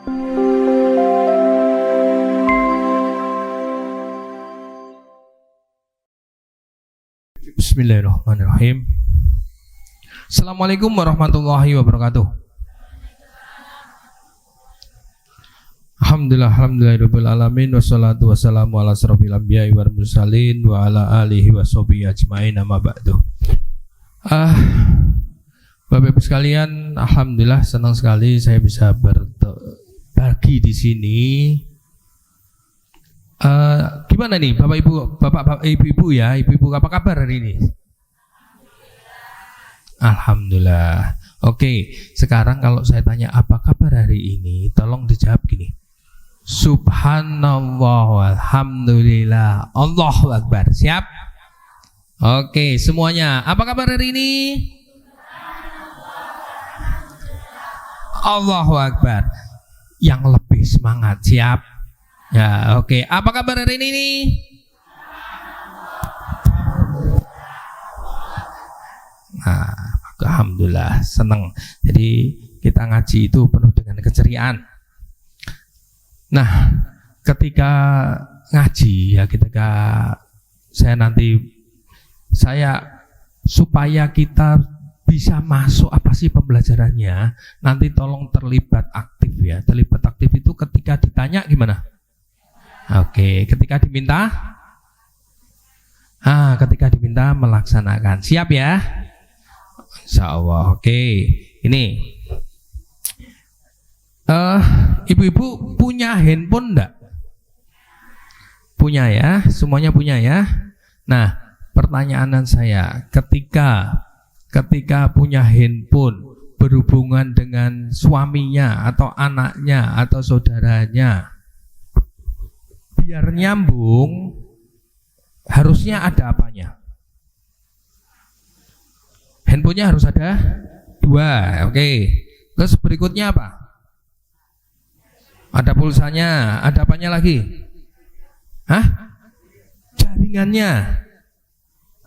Bismillahirrahmanirrahim. Assalamualaikum warahmatullahi wabarakatuh. Alhamdulillahirabbil alamin wassalatu wassalamu ala asrofil anbiya'i wal mursalin wa ala alihi washabihi ajmain amma ba'du. Bapak Ibu sekalian, alhamdulillah senang sekali saya bisa berbagi di sini. Gimana nih Bapak Ibu, Bapak Ibu ya, Ibu apa kabar hari ini? Alhamdulillah. Oke, sekarang kalau saya tanya apa kabar hari ini, tolong dijawab gini. Subhanallah walhamdulillah Allahu Akbar. Siap? Oke, semuanya. Apa kabar hari ini? Allahu Akbar. Yang lebih semangat. Siap? Ya, oke. Apa kabar hari ini nih? Nah, alhamdulillah, senang. Jadi kita ngaji itu penuh dengan keceriaan. Nah, ketika ngaji ya, ketika saya supaya kita bisa masuk apa sih pembelajarannya, nanti tolong terlibat aktif ya. Terlibat aktif itu ketika ditanya gimana? Oke, ketika diminta melaksanakan. Siap ya? Insya Allah. Oke, ini ibu-ibu punya handphone enggak? Punya ya, semuanya punya ya. Nah, pertanyaan saya, ketika punya handphone berhubungan dengan suaminya atau anaknya atau saudaranya, biar nyambung harusnya ada apanya? Handphonenya harus ada 2, oke. Terus berikutnya apa? Ada pulsanya, ada apanya lagi? Jaringannya.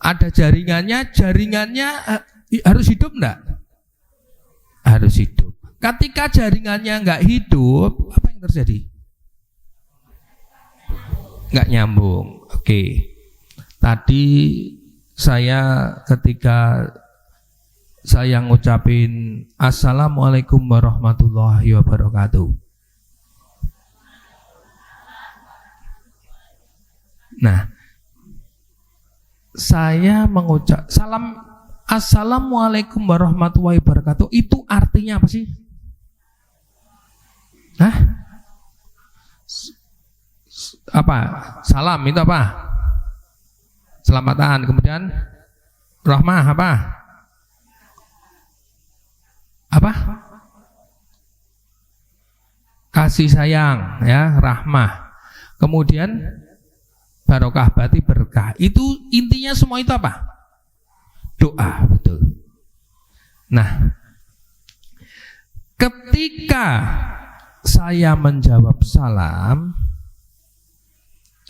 Ada jaringannya harus hidup enggak? Harus hidup. Ketika jaringannya enggak hidup, apa yang terjadi? Enggak nyambung. Oke. Tadi ketika saya ngucapin Assalamualaikum warahmatullahi wabarakatuh. Nah, saya mengucap salam Assalamualaikum warahmatullahi wabarakatuh, itu artinya apa sih? Apa? Salam itu apa? Selamatan. Kemudian rahmah apa? Apa? Kasih sayang ya, rahmah. Kemudian barokah, berarti berkah. Itu intinya semua itu apa? Doa, betul. Nah, ketika saya menjawab salam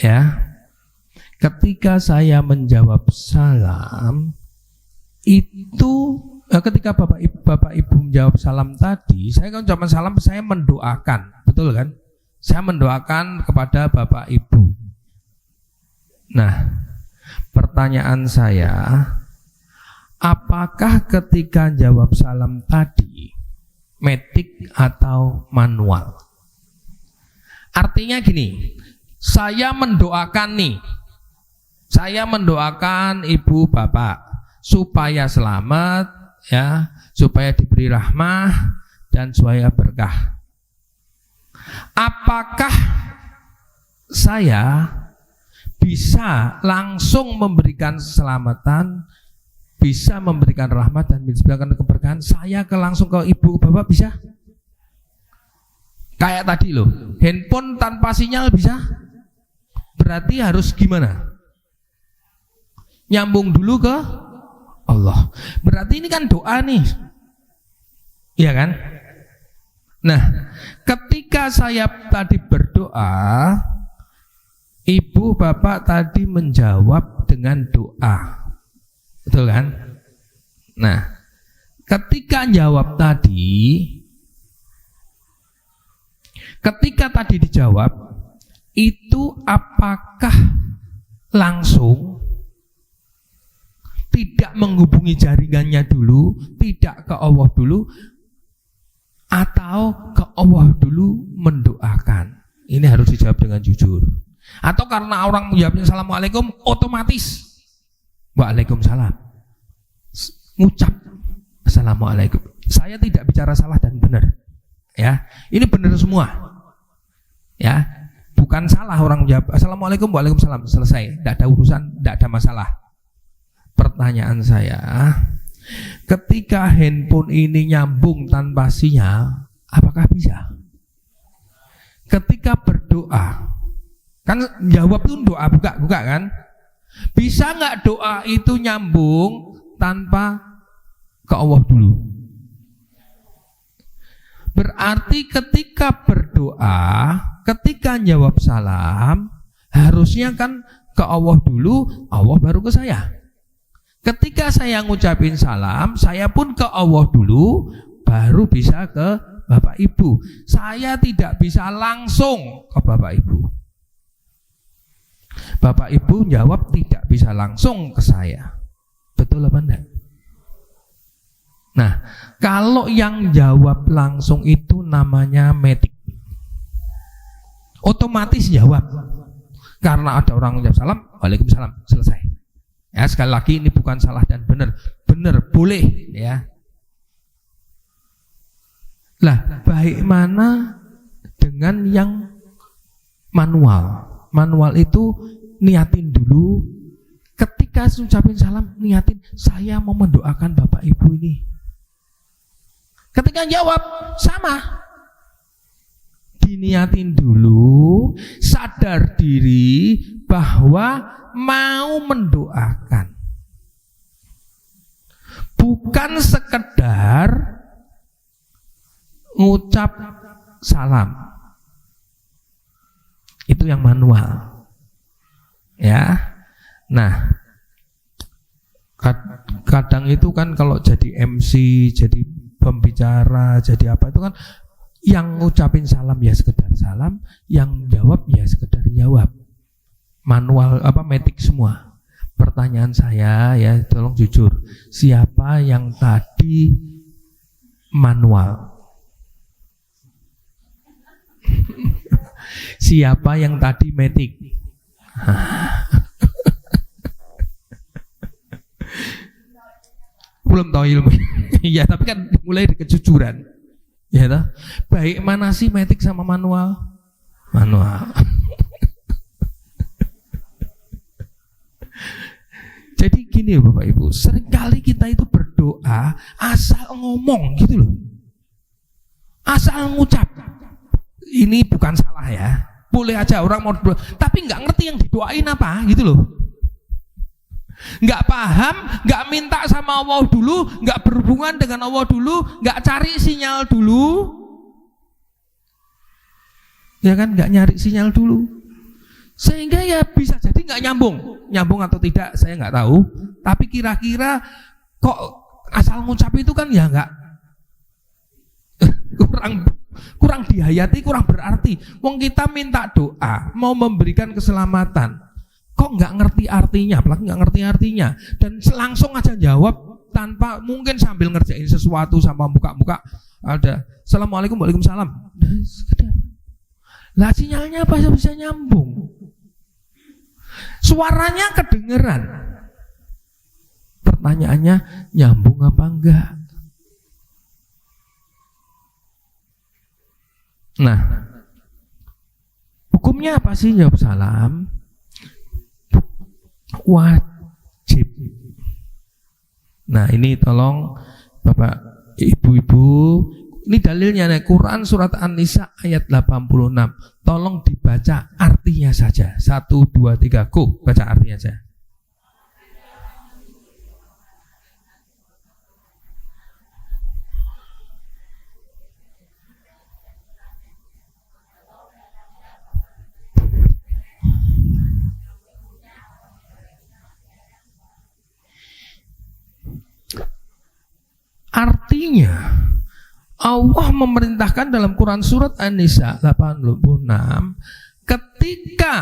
ya, ketika saya menjawab salam itu ketika Bapak Ibu menjawab salam tadi, saya kan ucapan salam, saya mendoakan, betul kan? Saya mendoakan kepada Bapak Ibu. Nah, pertanyaan saya, apakah ketika jawab salam tadi metik atau manual? Artinya gini, saya mendoakan ibu bapak supaya selamat ya, supaya diberi rahmah dan supaya berkah. Apakah saya bisa langsung memberikan keselamatan, bisa memberikan rahmat dan memberikan keberkahan? Saya langsung ke ibu bapak bisa? Kayak tadi loh, handphone tanpa sinyal bisa? Berarti harus gimana? Nyambung dulu ke Allah. Berarti ini kan doa nih, iya kan? Nah, ketika saya tadi berdoa, ibu bapak tadi menjawab dengan doa, betul kan? Nah, ketika jawab tadi, Ketika tadi dijawab, itu apakah langsung tidak menghubungi jaringannya dulu, tidak ke Allah dulu, atau ke Allah dulu mendoakan? Ini harus dijawab dengan jujur. Atau karena orang menjawabnya Assalamualaikum, otomatis Waalaikumsalam, ngucap Assalamualaikum. Saya tidak bicara salah dan benar, ya. Ini benar semua, ya. Bukan salah orang menjawab Assalamualaikum, Waalaikumsalam, selesai, tidak ada urusan, tidak ada masalah. Pertanyaan saya, ketika handphone ini nyambung tanpa sinyal, apakah bisa? Ketika berdoa, kan jawab itu doa buka kan? Bisa nggak doa itu nyambung tanpa ke Allah dulu? Berarti ketika berdoa, ketika jawab salam, harusnya kan ke Allah dulu, Allah baru ke saya. Ketika saya ngucapin salam, saya pun ke Allah dulu, baru bisa ke Bapak Ibu. Saya tidak bisa langsung ke Bapak Ibu. Bapak Ibu jawab tidak bisa langsung ke saya. Betul apa enggak? Nah, kalau yang jawab langsung itu namanya metik. Otomatis jawab. Karena ada orang menjawab salam, Waalaikumsalam, selesai. Ya, sekali lagi ini bukan salah dan benar. Benar, boleh, ya. Lah, bagaimana dengan yang manual? Manual itu niatin dulu. Ketika ucapin salam, niatin saya mau mendoakan Bapak Ibu ini. Ketika jawab, sama. Diniatin dulu, sadar diri bahwa mau mendoakan, bukan sekedar ngucap salam. Itu yang manual, ya. Nah, kadang itu kan kalau jadi MC, jadi pembicara, jadi apa itu kan yang ngucapin salam ya sekedar salam, yang jawab ya sekedar jawab. Manual apa metik semua. Pertanyaan saya ya, tolong jujur, siapa yang tadi manual? Siapa yang tadi metik? Belum tahu ilmu. Ya, tapi kan mulai dari kejujuran. Ya toh? Baik mana sih metik sama manual? Manual. Jadi gini Bapak Ibu, seringkali kita itu berdoa asal ngomong gitu loh, asal ngucap. Ini bukan salah ya, boleh aja orang mau berdoa, tapi nggak ngerti yang didoain apa gitu loh, nggak paham, nggak minta sama Allah dulu, nggak berhubungan dengan Allah dulu, nggak cari sinyal dulu, ya kan, nggak nyari sinyal dulu, sehingga ya bisa jadi nggak nyambung atau tidak saya nggak tahu, tapi kira-kira kok asal ngucap itu kan ya nggak kurang dihayati, kurang berarti. Wong kita minta doa mau memberikan keselamatan, kok nggak ngerti artinya, apalagi nggak ngerti artinya, dan langsung aja jawab tanpa mungkin sambil ngerjain sesuatu sama buka-buka ada Assalamualaikum, Waalaikumsalam, lah sinyalnya apa bisa nyambung? Suaranya kedengeran. Pertanyaannya nyambung apa enggak? Nah, hukumnya apa sih jawab salam? Wajib. Nah, ini tolong Bapak Ibu-ibu, ini dalilnya nih, Quran surat An-Nisa ayat 86. Tolong dibaca artinya saja. 1, 2, 3, go, baca artinya saja. Artinya Allah memerintahkan dalam Quran surat An-Nisa 86, ketika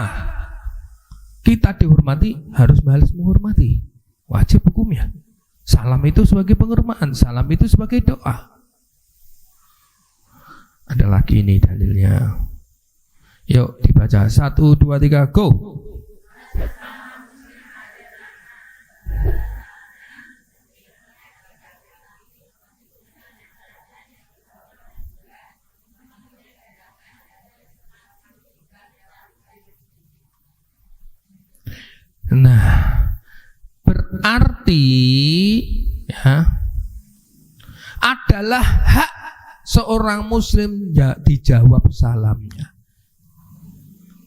kita dihormati harus balas menghormati, wajib hukumnya. Salam itu sebagai penghormatan, salam itu sebagai doa. Ada lagi ini dalilnya. Yuk dibaca 1, 2, 3, go. Nah, berarti ya, adalah hak seorang muslim dijawab salamnya.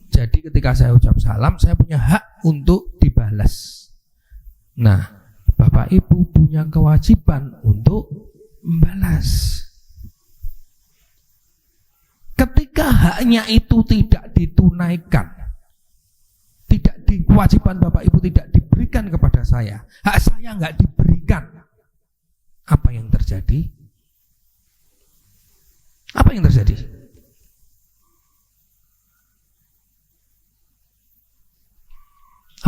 Jadi ketika saya ucap salam, saya punya hak untuk dibalas. Nah, Bapak Ibu punya kewajiban untuk membalas. Ketika haknya itu tidak ditunaikan, kewajiban Bapak Ibu tidak diberikan kepada saya, hak saya nggak diberikan, apa yang terjadi? Apa yang terjadi?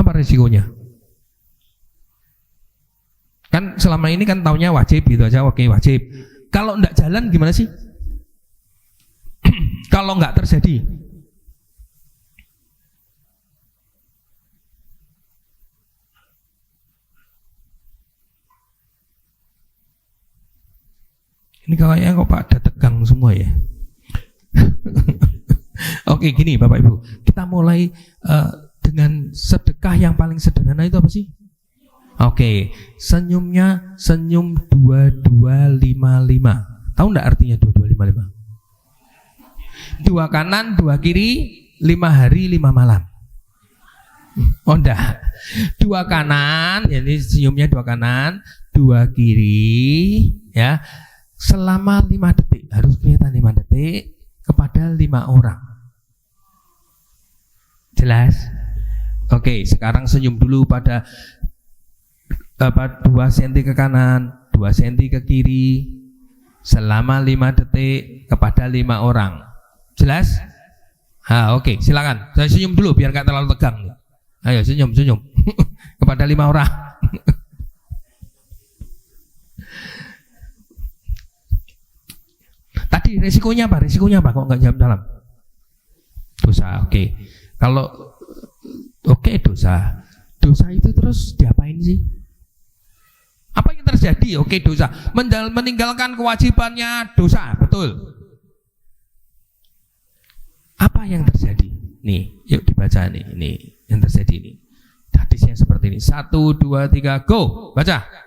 Apa resikonya? Kan selama ini kan taunya wajib gitu aja, oke wajib. Kalau nggak jalan gimana sih? Kalau nggak terjadi? Ini kayaknya kok pada tegang semua ya. Oke, gini Bapak Ibu, kita mulai dengan sedekah yang paling sederhana itu apa sih? Oke, senyumnya senyum 2255. Tahu enggak artinya 2255? 2 kanan, 2 kiri, 5 hari, 5 malam. Oh enggak. 2 kanan, jadi senyumnya 2 kanan, 2 kiri, ya. Selama 5 detik, harus kelihatan 5 detik kepada 5 orang. Jelas? Oke, sekarang senyum dulu pada 2 cm ke kanan, 2 cm ke kiri, selama 5 detik kepada 5 orang. Jelas? Oke, silakan. Saya senyum dulu biar nggak terlalu tegang. Ayo senyum kepada 5 orang. Tadi resikonya apa? Resikonya apa? Kok nggak jawab dalam? Dosa. Oke. Kalau dosa. Dosa itu terus diapain sih? Apa yang terjadi? Oke, dosa. Meninggalkan kewajibannya dosa, betul. Apa yang terjadi? Nih, yuk dibaca nih. Ini yang terjadi ini. Hadisnya seperti ini. 1, 2, 3, go. Baca.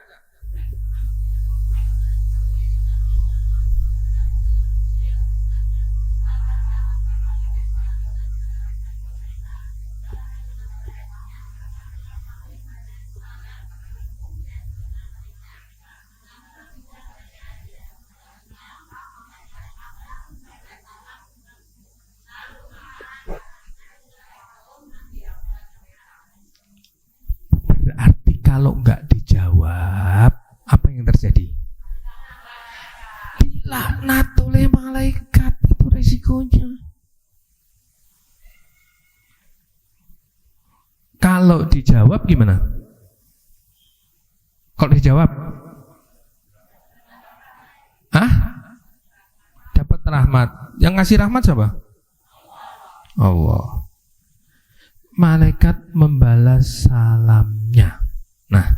Kalau nggak dijawab, apa yang terjadi? Dilaknat oleh malaikat, itu resikonya. Kalau dijawab gimana? Kalau dijawab, dapat rahmat. Yang ngasih rahmat siapa? Allah. Malaikat membalas salamnya. Nah,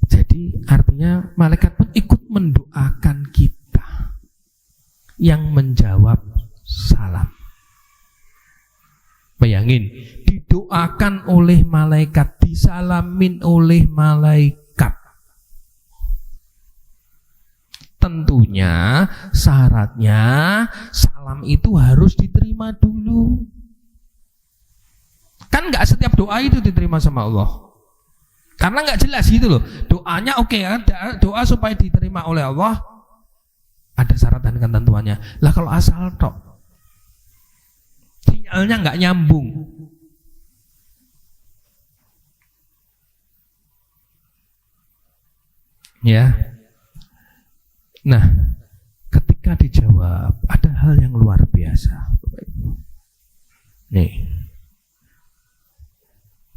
jadi artinya malaikat pun ikut mendoakan kita yang menjawab salam. Bayangin, didoakan oleh malaikat, disalamin oleh malaikat. Tentunya syaratnya salam itu harus diterima dulu. Kan nggak setiap doa itu diterima sama Allah. Karena nggak jelas gitu loh. Doanya oke, doa supaya diterima oleh Allah ada syarat dan ketentuannya. Lah kalau asal tok, sinyalnya nggak nyambung. Ya. Nah, ketika ketika dijawab ada hal yang luar biasa. Nih,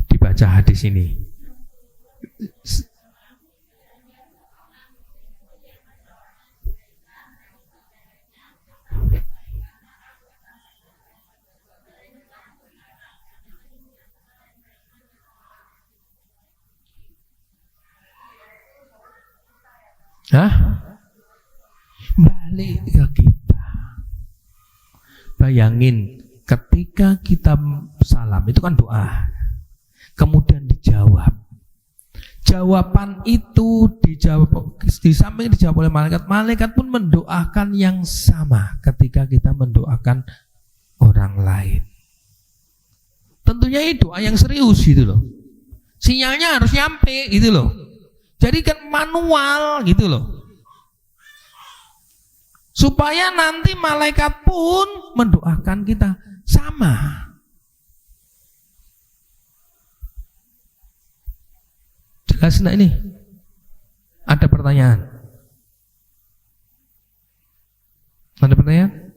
dibaca hadis ini. Hah? Balik ke kita. Bayangin ketika kita salam itu kan doa. Kemudian dijawab. Jawaban itu dijawab, di samping dijawab oleh malaikat. Malaikat pun mendoakan yang sama ketika kita mendoakan orang lain. Tentunya itu doa yang serius gitu loh. Sinyalnya harus nyampe gitu loh. Jadi kan manual gitu loh. Supaya nanti malaikat pun mendoakan kita sama. Jelas enggak ini? Ada pertanyaan? Ada pertanyaan?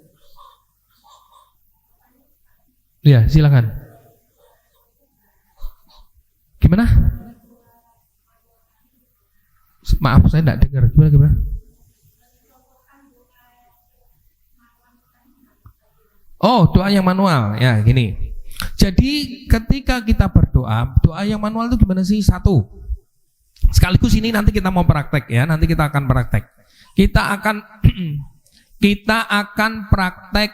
Ya, silakan. Gimana? Maaf, saya tidak dengar. Gimana? Oh, doa yang manual. Ya, gini. Jadi ketika kita berdoa, doa yang manual itu gimana sih? Satu, sekaligus ini nanti kita mau praktek ya. Nanti kita akan praktek. Kita akan praktek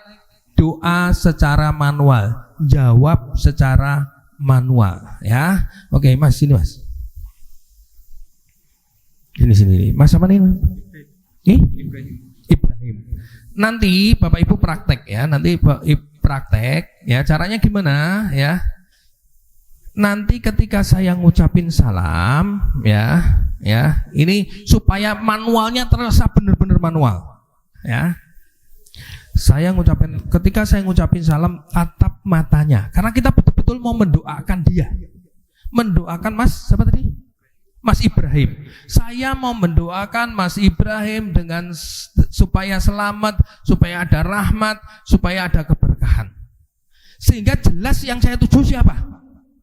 doa secara manual, jawab secara manual ya. Oke, Mas, sini Mas. Sini. Mas apa nih? Ibrahim. Nanti Bapak Ibu praktek ya. Nanti Bapak Ibu praktek ya. Caranya gimana ya? Nanti ketika saya ngucapin salam ya. Ini supaya manualnya terasa benar-benar manual ya. Ketika saya ngucapin salam, tatap matanya. Karena kita betul-betul mau mendoakan dia. Mendoakan Mas siapa tadi? Mas Ibrahim. Saya mau mendoakan Mas Ibrahim dengan supaya selamat, supaya ada rahmat, supaya ada keberkahan. Sehingga jelas yang saya tuju siapa?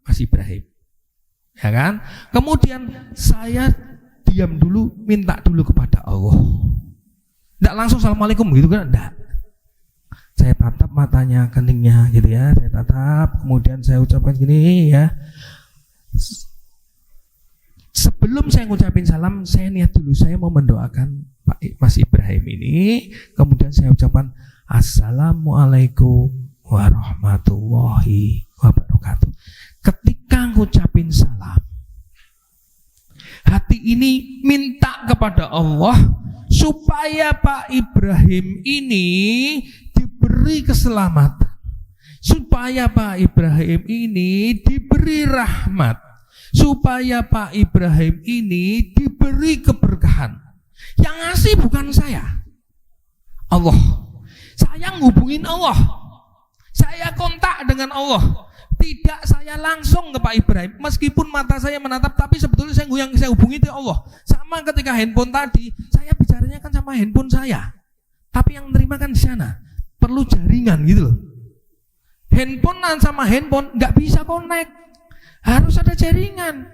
Mas Ibrahim. Ya kan? Kemudian saya diam dulu, minta dulu kepada Allah. Tidak langsung assalamualaikum gitu kan? Tidak. Saya tatap matanya, keningnya gitu ya. Saya tatap, kemudian saya ucapkan gini ya. Sebelum saya ngucapin salam, saya niat dulu, saya mau mendoakan Pak Mas Ibrahim ini. Kemudian saya ucapkan Assalamualaikum warahmatullahi wabarakatuh. Ketika ngucapin salam, hati ini minta kepada Allah supaya Pak Ibrahim ini diberi keselamatan, supaya Pak Ibrahim ini diberi rahmat, supaya Pak Ibrahim ini diberi keberkahan. Yang ngasih bukan saya, Allah. Saya ngubungin Allah, saya kontak dengan Allah. Tidak saya langsung ke Pak Ibrahim, meskipun mata saya menatap, tapi sebetulnya yang saya hubungi itu Allah. Sama ketika handphone tadi, saya bicaranya kan sama handphone saya, tapi yang menerima kan di sana. Perlu jaringan gitu loh. Handphone sama handphone nggak bisa connect. Harus ada jaringan.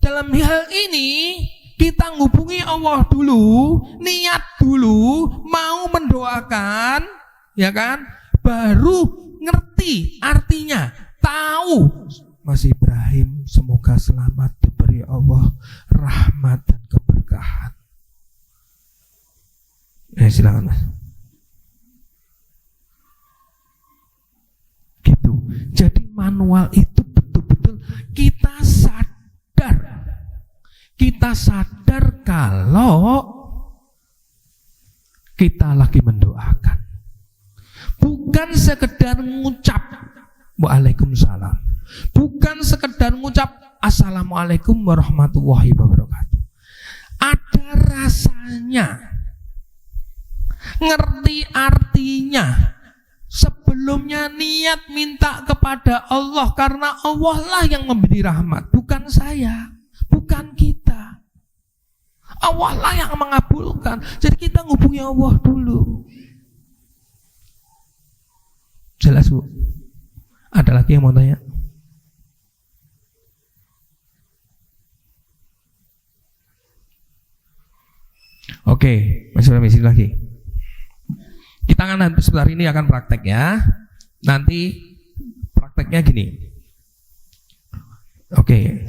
Dalam hal ini kita ngubungi Allah dulu, niat dulu, mau mendoakan, ya kan? Baru ngerti artinya, tahu Mas Ibrahim semoga selamat, diberi Allah rahmat dan keberkahan. Silakan Mas. Gitu. Jadi manual itu betul-betul kita sadar kalau kita lagi mendoakan, bukan sekedar ngucap Waalaikumsalam, bukan sekedar ngucap Assalamualaikum warahmatullahi wabarakatuh. Ada rasanya, ngerti artinya. Sebelumnya niat minta kepada Allah, karena Allah lah yang memberi rahmat, bukan saya, bukan kita. Allah lah yang mengabulkan. Jadi kita ngubungi Allah dulu. Jelas Bu? Ada lagi yang mau tanya? Oke, masih permisi lagi. Kita akan nanti sebentar ini akan praktek ya. Nanti prakteknya gini. Oke,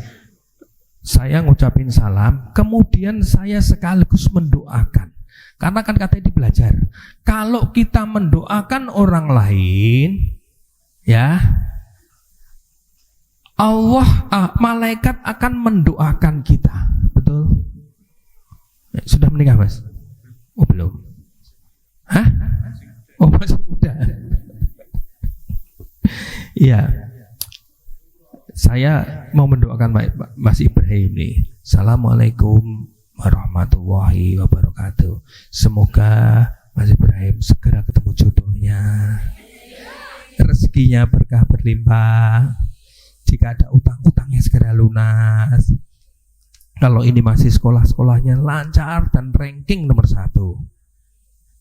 saya ngucapin salam, kemudian saya sekaligus mendoakan. Karena kan katanya dibelajar, kalau kita mendoakan orang lain, ya, malaikat akan mendoakan kita. Betul? Sudah menikah Mas? Oh belum? Hah? Oh masih muda. Iya. Saya mau mendoakan Mas Ibrahim nih. Assalamualaikum warahmatullahi wabarakatuh. Semoga Mas Ibrahim segera ketemu jodohnya, rezekinya berkah berlimpah. Jika ada utang-utangnya segera lunas. Kalau ini masih sekolahnya lancar dan ranking nomor 1.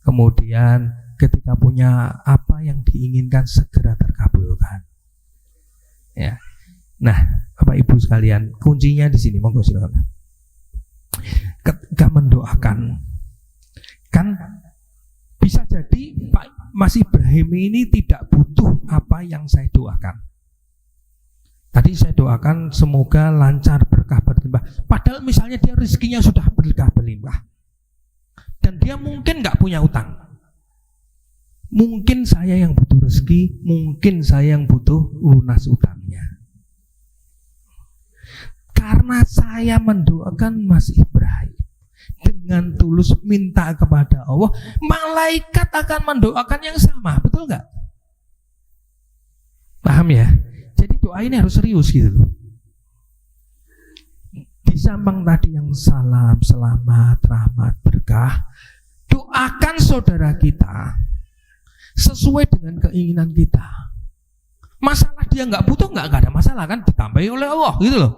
Kemudian ketika punya apa yang diinginkan segera terkabulkan. Ya. Nah, Bapak Ibu sekalian, kuncinya di sini. Monggo silakan. Ketika mendoakan, kan bisa jadi Pak Mas Ibrahim ini tidak butuh apa yang saya doakan. Tadi saya doakan semoga lancar berkah berlimpah. Padahal misalnya dia rezekinya sudah berkah berlimpah dan dia mungkin nggak punya utang. Mungkin saya yang butuh rezeki, mungkin saya yang butuh lunas utangnya. Karena saya mendoakan Mas Ibrahim dengan tulus minta kepada Allah, malaikat akan mendoakan yang sama, betul nggak? Paham ya? Jadi doa ini harus serius gitu loh. Di samping tadi yang salam, selamat, rahmat, berkah, doakan saudara kita sesuai dengan keinginan kita. Masalah dia nggak butuh, nggak ada masalah kan, ditambahi oleh Allah gitu loh.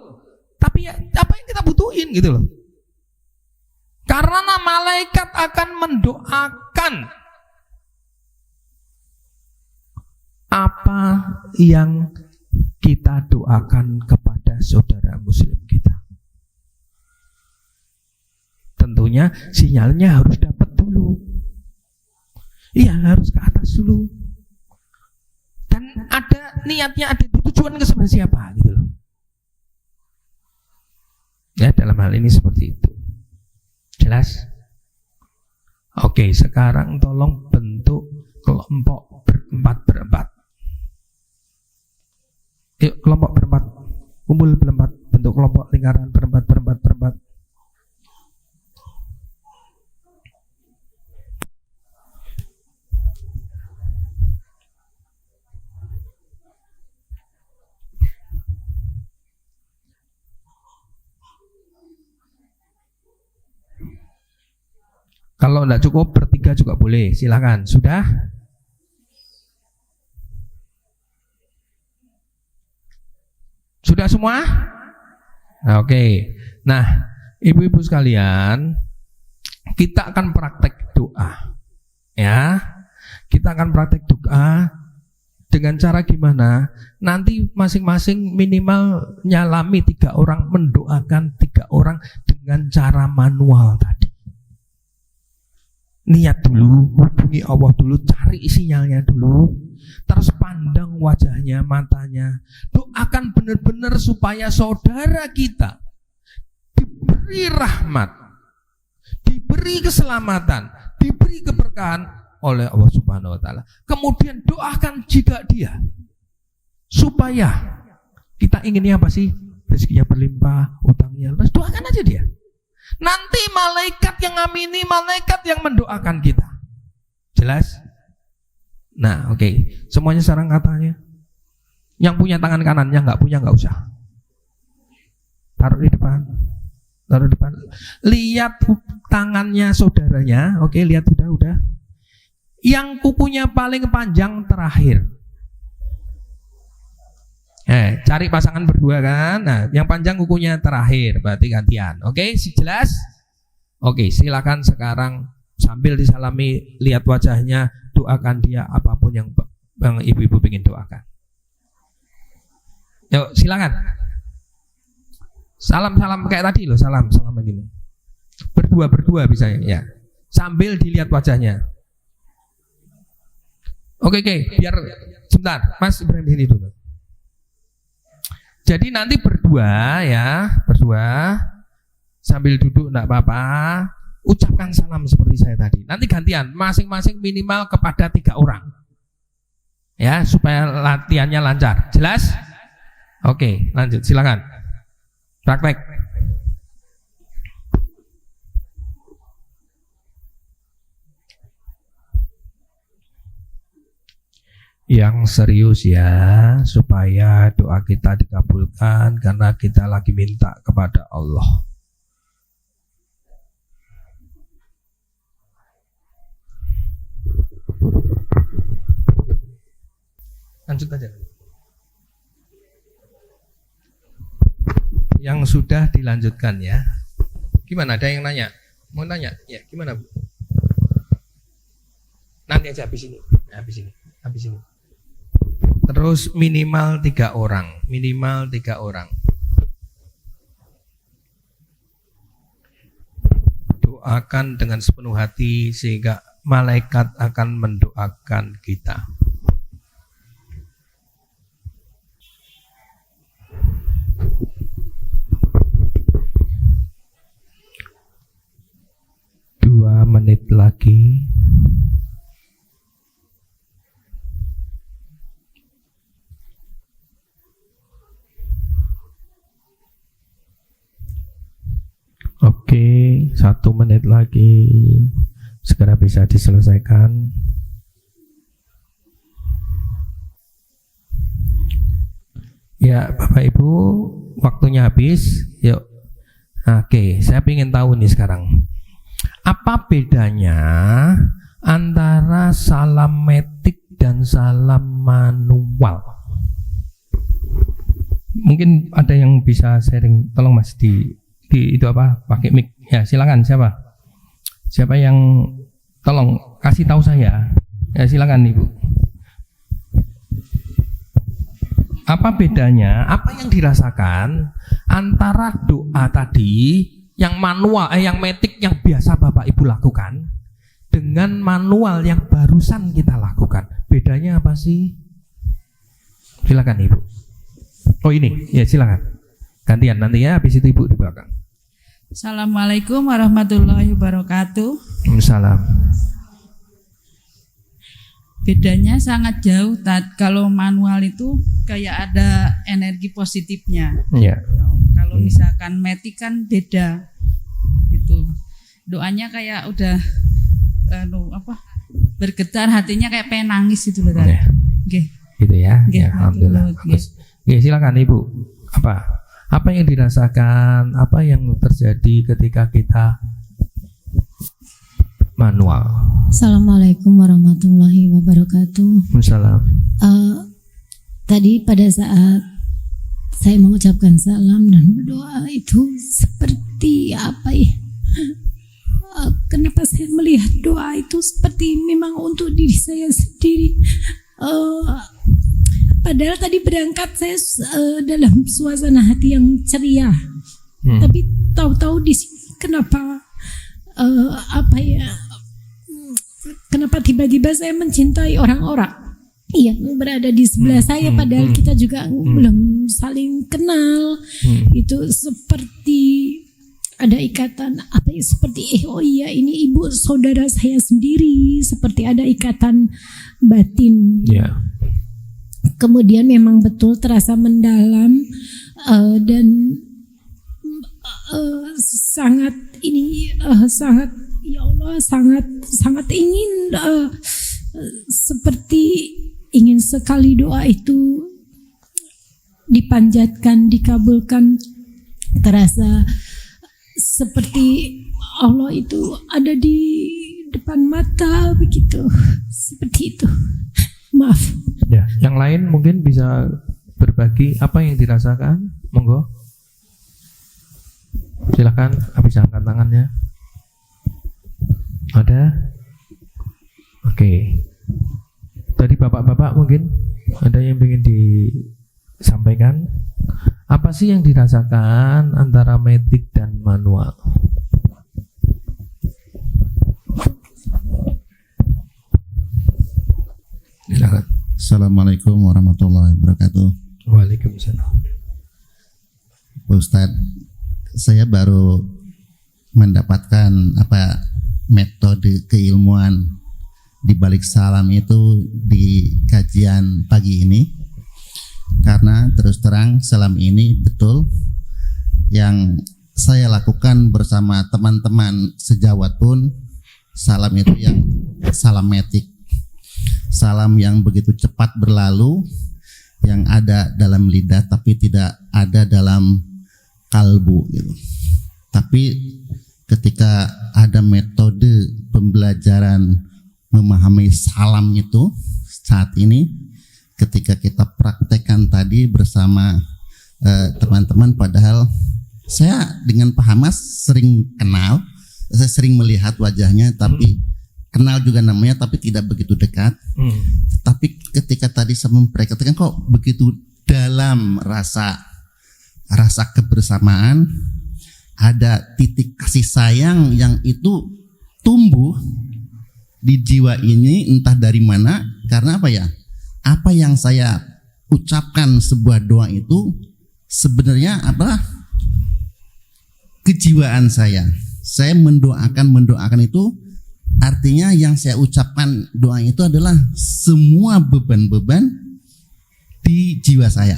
Tapi ya, apa yang kita butuhin gitu loh. Karena malaikat akan mendoakan apa yang kita doakan kepada saudara muslim kita. Tentunya sinyalnya harus dapat dulu. Iya, harus ke atas dulu. Dan ada niatnya, ada tujuan ke sebelah siapa gitu loh. Ya, dalam hal ini seperti itu. Jelas? Oke, sekarang tolong bentuk kelompok berempat. Yuk, kelompok berempat, kumpul berempat, bentuk kelompok lingkaran berempat. Kalau tidak cukup bertiga juga boleh, silakan. Sudah? Sudah semua? Nah, oke. Nah, ibu-ibu sekalian, kita akan praktek doa. Ya. Kita akan praktek doa dengan cara gimana? Nanti masing-masing minimal nyalami 3 orang, mendoakan 3 orang dengan cara manual tadi. Niat dulu, hubungi Allah dulu, cari sinyalnya dulu, terus pandang wajahnya, matanya. Doakan benar-benar supaya saudara kita diberi rahmat, diberi keselamatan, diberi keberkahan oleh Allah Subhanahu wa taala. Kemudian doakan jika dia supaya kita inginnya apa sih? Rezekinya berlimpah, utangnya lunas, doakan aja dia. Nanti malaikat yang ngamini, malaikat yang mendoakan kita. Jelas? Nah, oke. Semuanya sekarang katanya. Yang punya tangan kanannya, nggak punya nggak usah. Taruh di depan. Lihat tangannya saudaranya. Oke, lihat udah. Yang kukunya paling panjang terakhir. Cari pasangan berdua kan. Nah, yang panjang kukunya terakhir, berarti gantian. Oke, jelas? Oke, silakan sekarang sambil disalami, lihat wajahnya, doakan dia apapun yang ibu-ibu pengen doakan. Yuk silakan. Salam kayak tadi loh, salam begini. Berdua bisa ya. Sambil dilihat wajahnya. Oke, biar sebentar, Mas Ibrahim sini dulu. Jadi nanti berdua sambil duduk enggak apa-apa, ucapkan salam seperti saya tadi. Nanti gantian, masing-masing minimal kepada 3 orang. Ya, supaya latihannya lancar. Jelas? Oke, lanjut, silakan. Praktek. Yang serius ya, supaya doa kita dikabulkan karena kita lagi minta kepada Allah. Lanjut aja. Yang sudah dilanjutkan ya. Gimana, ada yang nanya? Mau nanya? Ya, gimana Bu? Nanti aja habis ini. Terus minimal 3 orang. Doakan dengan sepenuh hati sehingga malaikat akan mendoakan kita. Dua menit lagi. Oke, 1 menit lagi. Segera bisa diselesaikan. Ya, Bapak Ibu, waktunya habis. Yuk. Oke, saya ingin tahu nih sekarang. Apa bedanya antara salam metik dan salam manual? Mungkin ada yang bisa sharing, tolong Mas di itu apa? Pakai mic. Ya, silakan siapa yang tolong kasih tahu saya. Ya, silakan Ibu. Apa bedanya? Apa yang dirasakan antara doa tadi yang manual, yang metik yang biasa Bapak Ibu lakukan dengan manual yang barusan kita lakukan? Bedanya apa sih? Silakan Ibu. Oh ini, ya silakan. Gantian nanti ya, habis itu Ibu di belakang. Assalamualaikum warahmatullahi wabarakatuh. Waalaikumsalam. Bedanya sangat jauh. Kalau manual itu kayak ada energi positifnya. Ya. Kalau misalkan metik kan beda. Itu doanya kayak udah bergetar hatinya, kayak pengen nangis itu loh tadi. Okay. Gitu ya. Ya, alhamdulillah. Oke, silakan Ibu. Apa yang dirasakan, apa yang terjadi ketika kita manual? Assalamualaikum warahmatullahi wabarakatuh. Waalaikumsalam. Tadi pada saat saya mengucapkan salam dan berdoa itu seperti apa ya? Kenapa saya melihat doa itu seperti memang untuk diri saya sendiri? Padahal tadi berangkat saya dalam suasana hati yang ceria, tapi tahu-tahu di sini kenapa kenapa tiba-tiba saya mencintai orang-orang yang berada di sebelah saya, padahal kita juga belum saling kenal. Itu seperti ada ikatan seperti oh iya ini ibu saudara saya sendiri, seperti ada ikatan batin. Yeah. Kemudian memang betul terasa mendalam dan sangat ya Allah sangat ingin seperti ingin sekali doa itu dipanjatkan, dikabulkan, terasa seperti Allah itu ada di depan mata begitu, seperti itu. Maaf. Ya, yang lain mungkin bisa berbagi apa yang dirasakan. Monggo. Silakan, bisa angkat tangannya. Ada? Oke. Tadi bapak-bapak mungkin ada yang ingin disampaikan. Apa sih yang dirasakan antara matic dan manual? Silakan. Assalamualaikum warahmatullahi wabarakatuh. Waalaikumsalam. Pak Ustadz, saya baru mendapatkan metode keilmuan di balik salam itu di kajian pagi ini, karena terus terang salam ini betul yang saya lakukan bersama teman-teman sejawat pun. Salam itu yang salam metik, salam yang begitu cepat berlalu, yang ada dalam lidah tapi tidak ada dalam kalbu gitu. Tapi ketika ada metode pembelajaran memahami salam itu saat ini, ketika kita praktekkan tadi bersama teman-teman, padahal saya dengan Pak Hamas sering kenal, saya sering melihat wajahnya, tapi kenal juga namanya, tapi tidak begitu dekat. Tapi ketika tadi saya mempraktekkan, kok begitu dalam rasa kebersamaan, ada titik kasih sayang yang itu tumbuh di jiwa ini, entah dari mana. Karena apa ya? Apa yang saya ucapkan sebuah doa itu sebenarnya apa? Kejiwaan saya. Saya mendoakan itu artinya yang saya ucapkan doa itu adalah semua beban-beban di jiwa saya.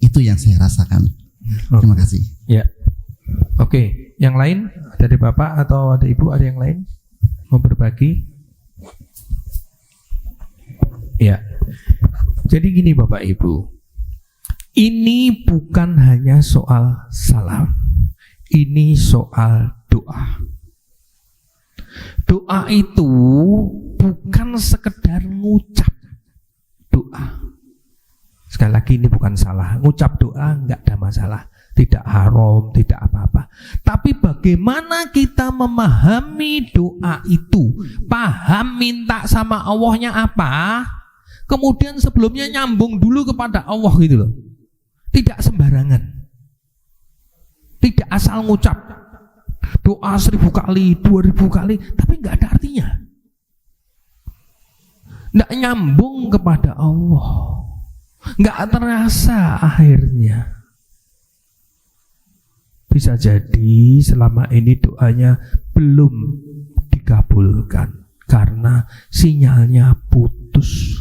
Itu yang saya rasakan. Terima kasih. Ya. Oke, yang lain dari Bapak atau ada Ibu, ada yang lain mau berbagi? Ya. Jadi gini Bapak Ibu, ini bukan hanya soal salam, ini soal doa. Doa itu bukan sekedar ngucap doa. Sekali lagi ini bukan salah, ngucap doa enggak ada masalah, tidak haram, tidak apa-apa. Tapi bagaimana kita memahami doa itu, paham minta sama Allahnya apa, kemudian sebelumnya nyambung dulu kepada Allah gitu loh. Tidak sembarangan, tidak asal ngucap doa 1000 kali, 2000 kali, tapi enggak ada artinya, enggak nyambung kepada Allah, enggak terasa akhirnya. Bisa jadi selama ini doanya belum dikabulkan karena sinyalnya putus,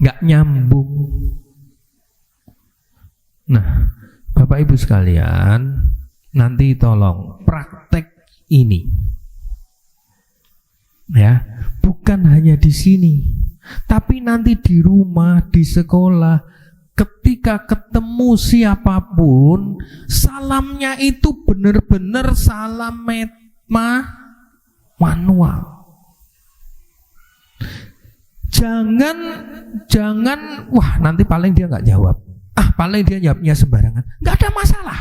nggak nyambung. Nah, Bapak Ibu sekalian, nanti tolong praktek ini, ya, bukan hanya di sini, tapi nanti di rumah, di sekolah. Ketika ketemu siapapun, salamnya itu benar-benar salam manual. Jangan, wah nanti paling dia nggak jawab. Paling dia jawabnya sembarangan. Nggak ada masalah.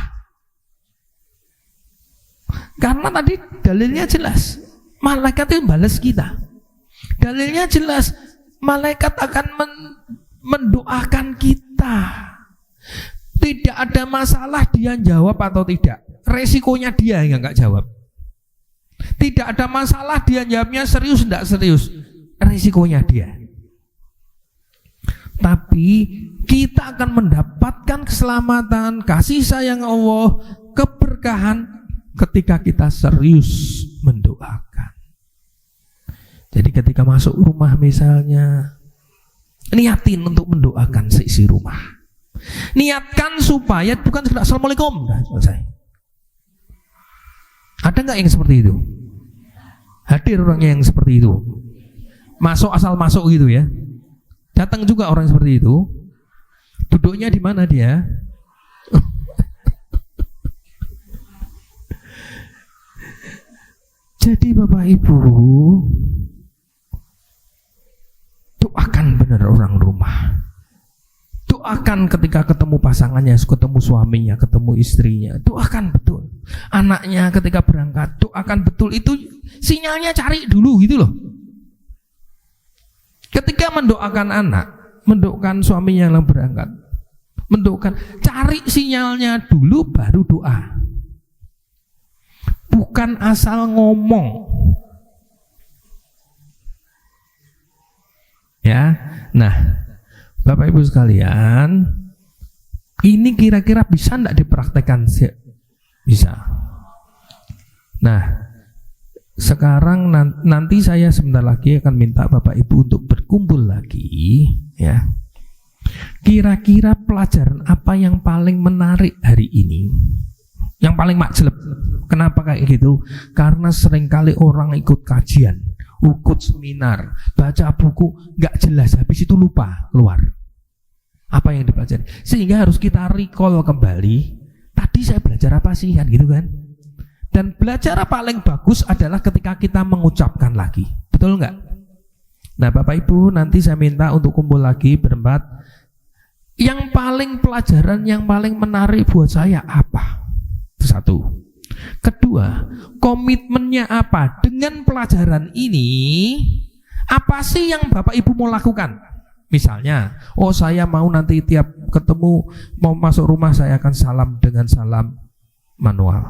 Karena tadi dalilnya jelas, malaikat itu balas kita. Dalilnya jelas, malaikat akan mendoakan kita. Tidak ada masalah dia jawab atau tidak, resikonya dia yang nggak jawab. Tidak ada masalah dia jawabnya serius tidak serius, resikonya dia. Tapi kita akan mendapatkan keselamatan, kasih sayang Allah, keberkahan ketika kita serius mendoakan. Jadi ketika masuk rumah misalnya, niatin untuk mendoakan seisi rumah. Niatkan supaya bukan sekedar assalamualaikum, nah, selesai. Ada nggak yang seperti itu? Hadir orangnya yang seperti itu. Masuk asal masuk gitu ya. Datang juga orang seperti itu. Duduknya di mana dia? Jadi Bapak Ibu, doakan benar orang rumah. Doakan ketika ketemu pasangannya, ketemu suaminya, ketemu istrinya. Doakan betul. Anaknya ketika berangkat, doakan betul. Itu sinyalnya cari dulu gitu loh. Ketika mendoakan anak, mendoakan suaminya yang berangkat, mendoakan, cari sinyalnya dulu baru doa. Bukan asal ngomong. Ya. Nah, Bapak Ibu sekalian, ini kira-kira bisa enggak dipraktekkan? Bisa. Nah, sekarang nanti saya sebentar lagi akan minta Bapak Ibu untuk berkumpul lagi, ya. Kira-kira pelajaran apa yang paling menarik hari ini? Yang paling makjeleb. Kenapa kayak gitu? Karena seringkali orang ikut kajian, ikut seminar, baca buku nggak jelas, habis itu lupa keluar apa yang dipelajari. Sehingga harus kita recall kembali. Tadi saya belajar apa sih, kan gitu kan? Dan belajar paling bagus adalah ketika kita mengucapkan lagi. Betul nggak? Nah, Bapak Ibu, nanti saya minta untuk kumpul lagi berempat. Yang paling pelajaran yang paling menarik buat saya apa? Itu satu. Kedua, komitmennya apa? Dengan pelajaran ini, apa sih yang Bapak Ibu mau lakukan? Misalnya, oh saya mau nanti tiap ketemu, mau masuk rumah saya akan salam dengan salam manual.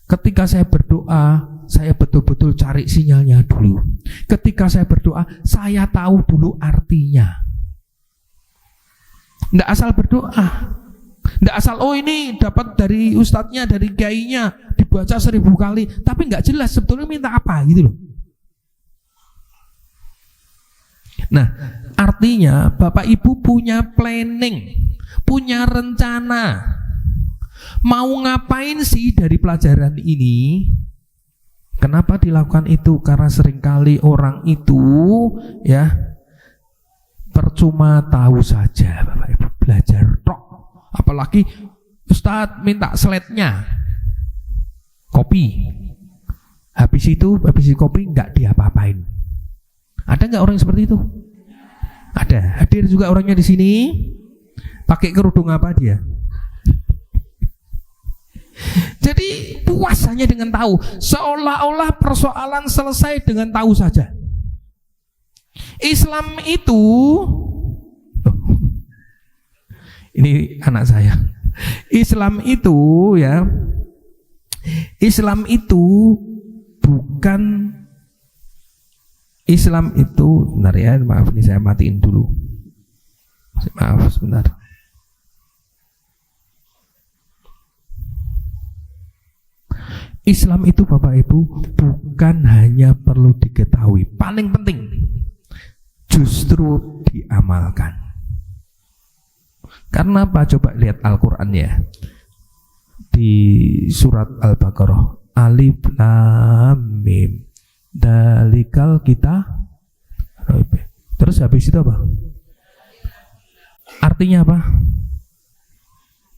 Ketika saya berdoa, saya betul-betul cari sinyalnya dulu. Ketika saya berdoa, saya tahu dulu artinya. Nggak asal berdoa, nggak asal oh ini dapat dari ustadznya, dari kiainya, dibaca 1000 kali, tapi nggak jelas sebetulnya minta apa gitu loh. Nah, artinya Bapak Ibu punya planning, punya rencana, mau ngapain sih dari pelajaran ini? Kenapa dilakukan itu? Karena seringkali orang itu ya percuma tahu saja, Bapak Ibu, belajar tok. Apalagi Ustadz minta slide-nya, kopi. Habis kopi nggak diapa-apain. Ada nggak orang seperti itu? Ada. Hadir juga orangnya di sini. Pakai kerudung apa dia? Jadi puas hanya dengan tahu, seolah-olah persoalan selesai dengan tahu saja. Islam itu, ini anak saya. Islam itu ya, Islam itu bukan, Islam itu, bentar ya, maaf nih saya matiin dulu. Maaf sebentar. Islam itu Bapak Ibu bukan hanya perlu diketahui, paling penting justru diamalkan. Karena apa? Coba lihat Al-Quran ya, di surat Al-Baqarah, Alif Lam Mim, dalikal kita. Terus habis itu apa? Artinya apa?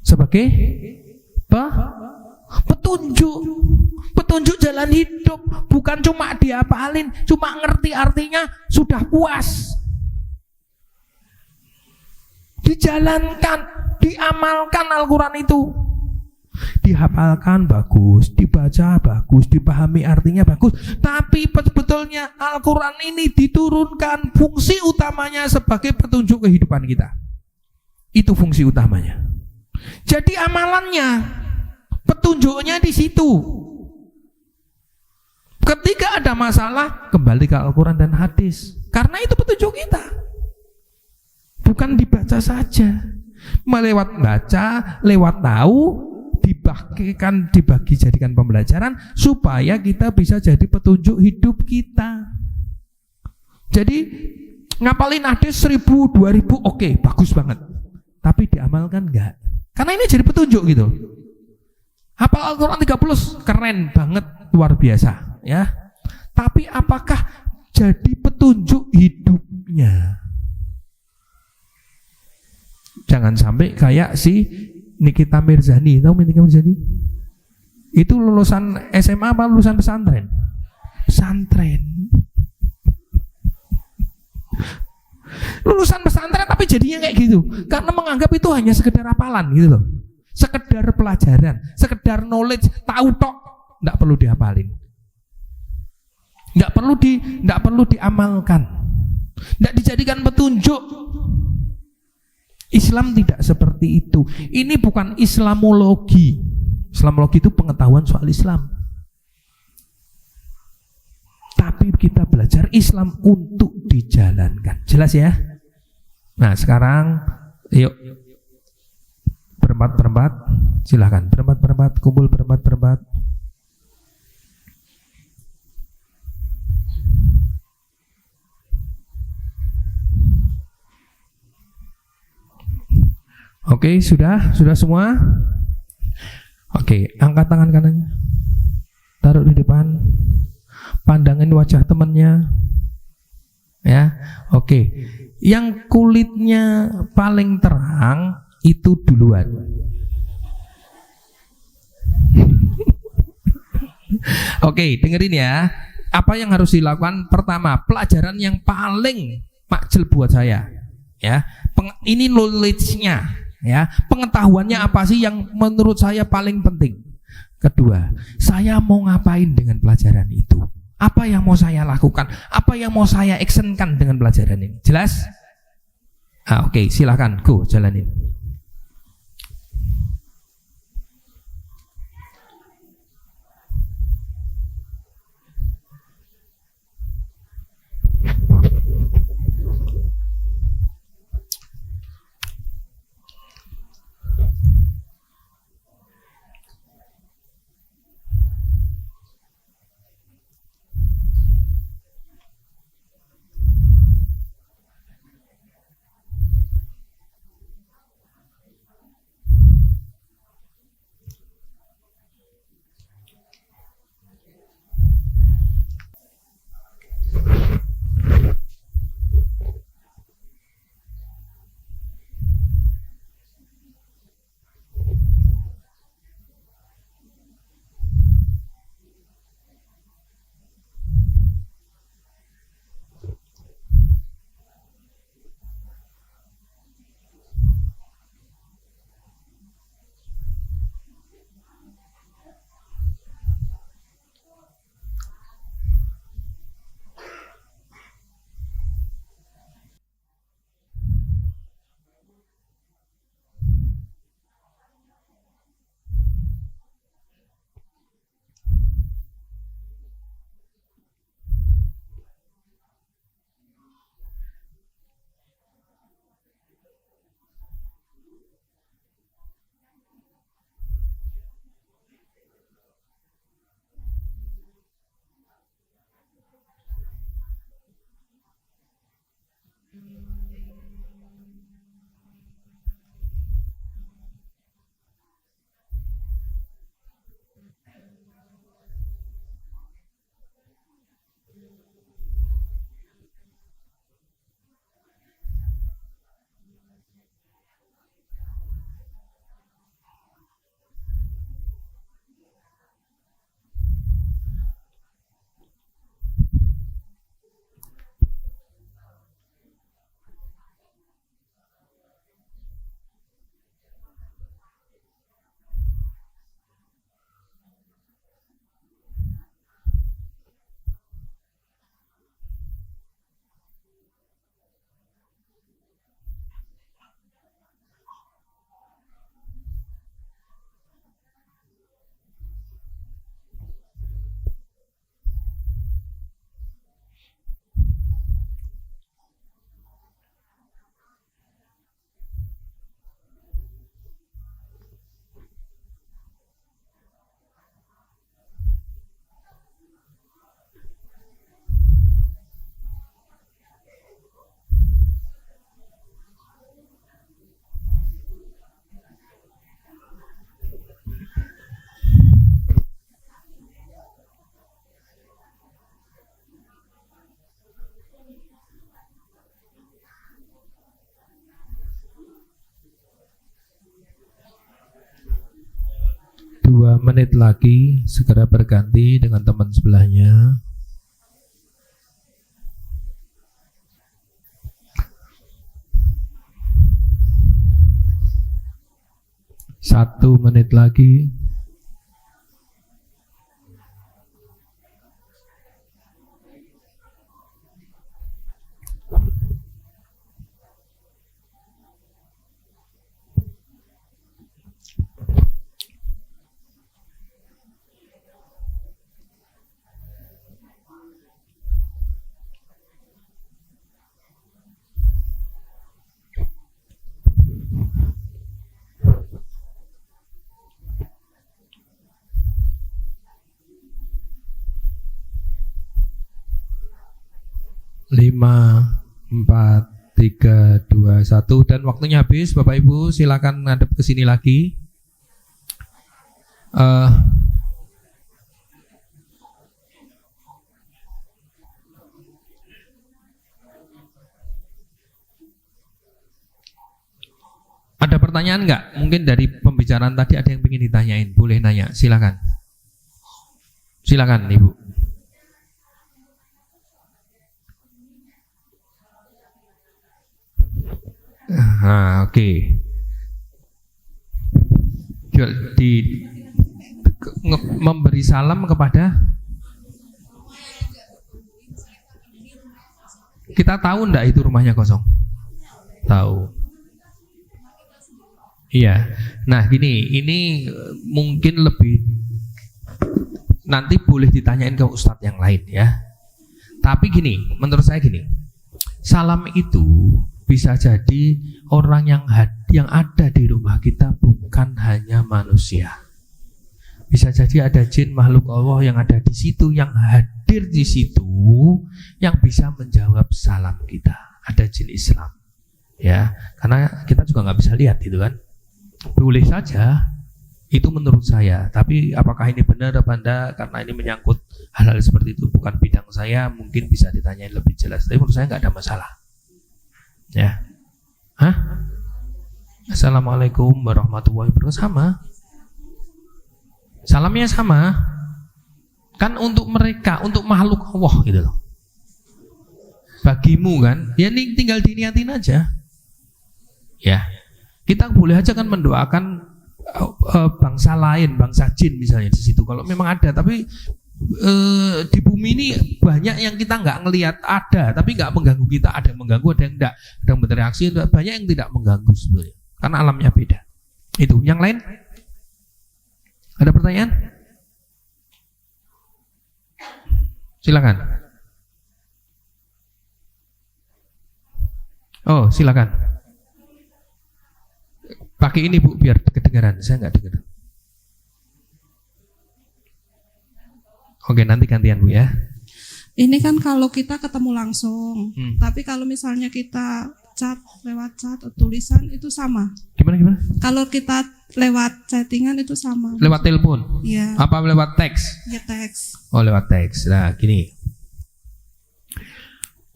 Sebagai petunjuk jalan hidup, bukan cuma dihafalin, cuma ngerti artinya sudah puas. Dijalankan, diamalkan Al-Quran itu. Dihafalkan bagus, dibaca bagus, dipahami artinya bagus, tapi sebetulnya Al-Quran ini diturunkan fungsi utamanya sebagai petunjuk kehidupan kita. Itu fungsi utamanya. Jadi amalannya, petunjuknya di situ. Ketika ada masalah, kembali ke Al-Quran dan hadis. Karena itu petunjuk kita. Bukan dibaca saja. Melewat baca, lewat tahu, dibagi jadikan pembelajaran supaya kita bisa jadi petunjuk hidup kita. Jadi ngapalin hadis 1000, 2000, oke, bagus banget. Tapi diamalkan enggak? Karena ini jadi petunjuk gitu. Hafal Al-Quran 30, keren banget, luar biasa ya. Tapi apakah jadi petunjuk hidupnya? Jangan sampai kayak si Nikita Mirzani. Tahu Nikita Mirzani? Itu lulusan SMA apa lulusan pesantren? Pesantren. Lulusan pesantren tapi jadinya kayak gitu. Karena menganggap itu hanya sekedar hafalan gitu loh. Sekedar pelajaran, sekedar knowledge, tahu tok, enggak perlu dihafalin. Enggak perlu diamalkan. Tidak dijadikan petunjuk. Islam tidak seperti itu. Ini bukan Islamologi. Islamologi itu pengetahuan soal Islam. Tapi kita belajar Islam untuk dijalankan. Jelas ya? Nah sekarang yuk berempat, silahkan berempat, kumpul berempat. Oke, sudah semua? Oke, angkat tangan kanannya, taruh di depan, pandangin wajah temannya, ya. Oke, yang kulitnya paling terang itu duluan. Oke, dengerin ya. Apa yang harus dilakukan? Pertama, pelajaran yang paling makjil buat saya, ya. Ini knowledge-nya. Ya, pengetahuannya apa sih yang menurut saya paling penting? Kedua, saya mau ngapain dengan pelajaran itu? Apa yang mau saya lakukan? Apa yang mau saya actionkan dengan pelajaran ini? Jelas? Oke, silahkan, go jalanin. Menit lagi segera berganti dengan teman sebelahnya. Satu menit lagi. 4, 3, 2, 1 dan waktunya habis. Bapak Ibu silakan ngadep ke sini lagi. Ada pertanyaan nggak? Mungkin dari pembicaraan tadi ada yang ingin ditanyain. Boleh nanya, silakan. Silakan Ibu. Oke. Memberi salam kepada kita tahu ndak itu rumahnya kosong? Tahu. Iya. Nah gini, ini mungkin lebih nanti boleh ditanyain ke ustadz yang lain ya. Tapi gini, menurut saya gini, salam itu bisa jadi orang yang ada di rumah kita bukan hanya manusia. Bisa jadi ada jin makhluk Allah yang ada di situ, yang hadir di situ, yang bisa menjawab salam kita. Ada jin Islam, ya. Karena kita juga nggak bisa lihat itu kan. Boleh saja, itu menurut saya. Tapi apakah ini benar apa enggak? Karena ini menyangkut hal-hal seperti itu bukan bidang saya, mungkin bisa ditanyain lebih jelas. Tapi menurut saya nggak ada masalah. Ya, Assalamualaikum warahmatullahi wabarakatuh. Sama, salamnya sama. Kan untuk mereka, untuk makhluk Allah gitu loh. Bagimu kan, ya ini tinggal diniatin aja. Ya, kita boleh aja kan mendoakan bangsa lain, bangsa jin misalnya di situ. Kalau memang ada, tapi di bumi ini banyak yang kita nggak ngelihat ada, tapi nggak mengganggu kita. Ada yang mengganggu, ada yang enggak, ada yang bereaksi, banyak yang tidak mengganggu sebenarnya, karena alamnya beda. Itu. Yang lain? Ada pertanyaan? Silakan. Oh, silakan. Pakai ini Bu, biar kedengaran. Saya nggak dengar. Oke, nanti gantian Bu ya. Ini kan kalau kita ketemu langsung, tapi kalau misalnya kita chat, lewat chat atau tulisan itu sama. Gimana? Kalau kita lewat chattingan itu sama. Lewat telepon? Iya. Apa lewat teks? Ya teks. Oh, lewat teks. Nah, gini.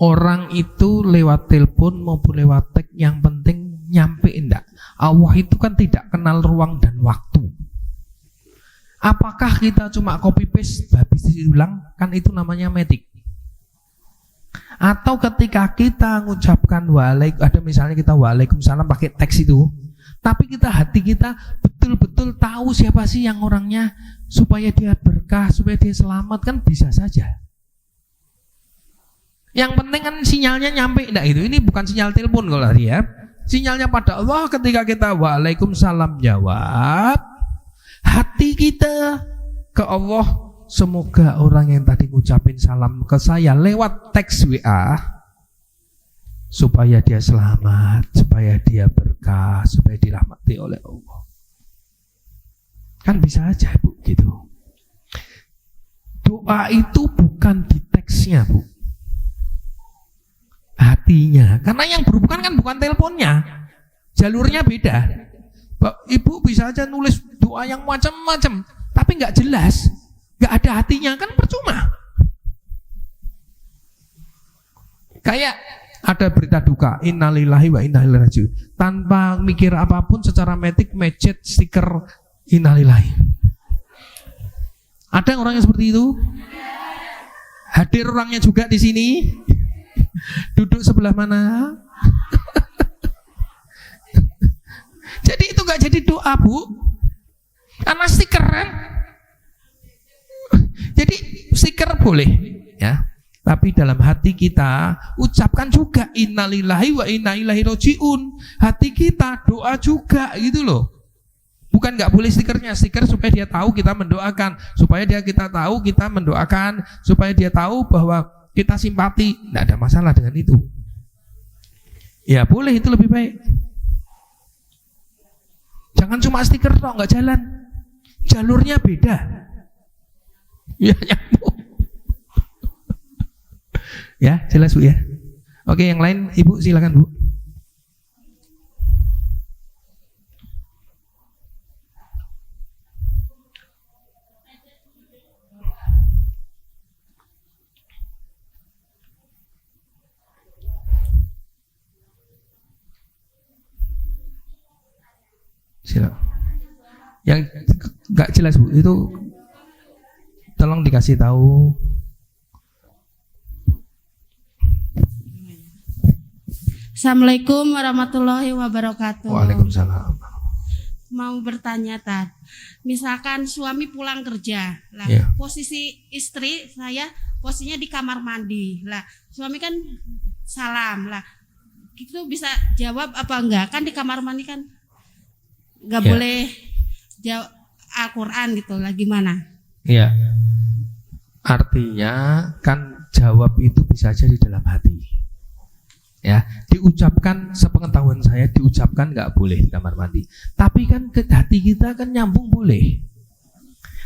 Orang itu lewat telepon maupun lewat teks, yang penting nyampe enggak. Allah itu kan tidak kenal ruang dan waktu. Apakah kita cuma copy paste habis diulang? Kan itu namanya metik. Atau ketika kita mengucapkan ada misalnya kita waalaikumsalam pakai teks itu, tapi hati kita betul-betul tahu siapa sih yang orangnya, supaya dia berkah, supaya dia selamat, kan bisa saja. Yang penting kan sinyalnya nyampe enggak itu. Ini bukan sinyal telepon kalau tadi ya. Sinyalnya pada Allah ketika kita waalaikumsalam jawab, hati kita ke Allah, semoga orang yang tadi ngucapin salam ke saya lewat teks WA, supaya dia selamat, supaya dia berkah, supaya dirahmati oleh Allah. Kan bisa aja Bu gitu. Doa itu bukan di teksnya Bu, hatinya. Karena yang berhubungan kan bukan teleponnya, jalurnya beda. Ibu bisa aja nulis doa yang macam-macam, tapi nggak jelas, nggak ada hatinya, kan percuma. Kayak ada berita duka, innalillahi wa inna ilaihi raji'un, tanpa mikir apapun secara metik mecet stiker innalillahi. Ada orang yang seperti itu? Hadir orangnya juga di sini. Duduk sebelah mana? Jadi itu gak jadi doa Bu, karena stiker kan. Jadi stiker boleh ya, tapi dalam hati kita ucapkan juga innalillahi wa inna ilaihi raji'un. Hati kita doa juga gitu loh. Bukan gak boleh stikernya, stiker supaya dia tahu kita mendoakan, supaya kita tahu kita mendoakan, supaya dia tahu bahwa kita simpati. Tidak ada masalah dengan itu. Ya boleh, itu lebih baik. Jangan cuma stiker toh, nggak jalan. Jalurnya beda. Ya nyambung. Ya, jelas Bu ya. Oke, yang lain Ibu silakan Bu. Silakan. Yang nggak jelas Bu itu tolong dikasih tahu. Assalamualaikum warahmatullahi wabarakatuh. Waalaikumsalam. Mau bertanya Tad, misalkan suami pulang kerja, lah Iya. posisi istri saya posisinya di kamar mandi, lah suami kan salam, lah itu bisa jawab apa enggak? Kan di kamar mandi kan nggak Iya. boleh jawab Al-Quran gitu lah, gimana? Iya. Artinya kan jawab itu bisa aja di dalam hati. Ya, diucapkan sepengetahuan saya diucapkan nggak boleh di kamar mandi. Tapi kan ke hati kita kan nyambung boleh.